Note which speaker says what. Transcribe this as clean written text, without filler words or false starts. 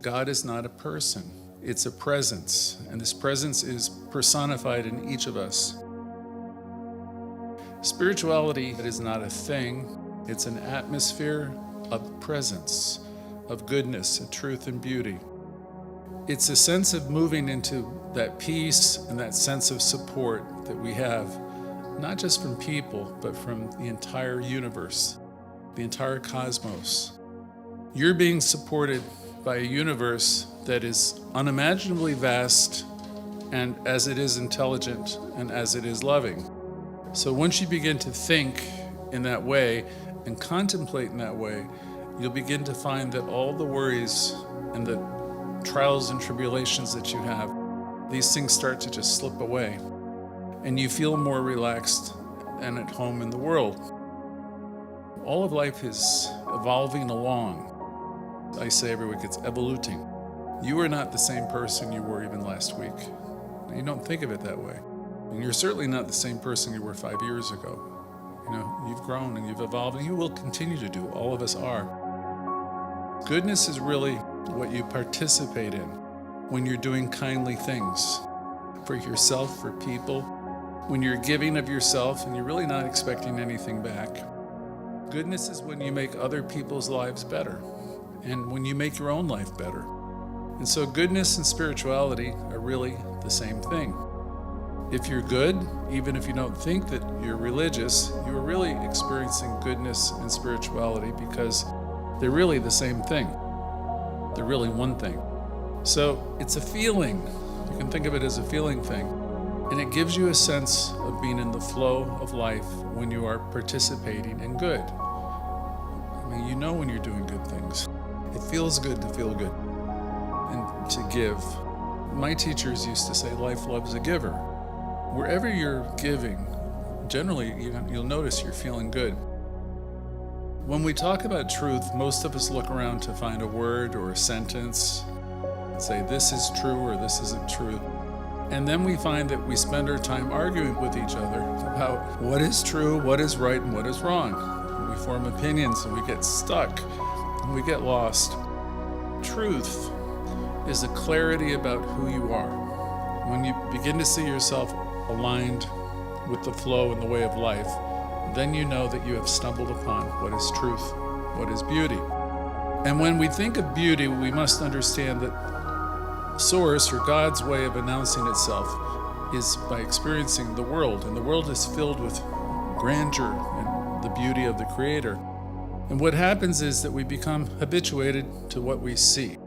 Speaker 1: God is not a person, it's a presence, and this presence is personified in each of us. Spirituality is not a thing, it's an atmosphere of presence, of goodness, of truth and beauty. It's a sense of moving into that peace and that sense of support that we have, not just from people, but from the entire universe, the entire cosmos. You're being supported by a universe that is unimaginably vast, and as it is intelligent and as it is loving. So once you begin to think in that way and contemplate in that way, you'll begin to find that all the worries and the trials and tribulations that you have, these things start to just slip away, and you feel more relaxed and at home in the world. All of life is evolving along. I say every week, it's evoluting. You are not the same person you were even last week. You don't think of it that way. And you're certainly not the same person you were 5 years ago. You've grown and you've evolved, and you will continue to do. All of us are. Goodness is really what you participate in when you're doing kindly things for yourself, for people, when you're giving of yourself and you're really not expecting anything back. Goodness is when you make other people's lives better and when you make your own life better. And so goodness and spirituality are really the same thing. If you're good, even if you don't think that you're religious, you are really experiencing goodness and spirituality because they're really the same thing. They're really one thing. So it's a feeling. You can think of it as a feeling thing. And it gives you a sense of being in the flow of life when you are participating in good. You know when you're doing good things. It feels good to feel good and to give. My teachers used to say, life loves a giver. Wherever you're giving, generally you'll notice you're feeling good. When we talk about truth, most of us look around to find a word or a sentence and say this is true or this isn't true. And then we find that we spend our time arguing with each other about what is true, what is right, and what is wrong. And we form opinions and we get stuck and we get lost. Truth is a clarity about who you are. When you begin to see yourself aligned with the flow and the way of life, then you know that you have stumbled upon what is truth, what is beauty. And when we think of beauty, we must understand that Source, or God's way of announcing itself, is by experiencing the world. And the world is filled with grandeur and the beauty of the Creator. And what happens is that we become habituated to what we see.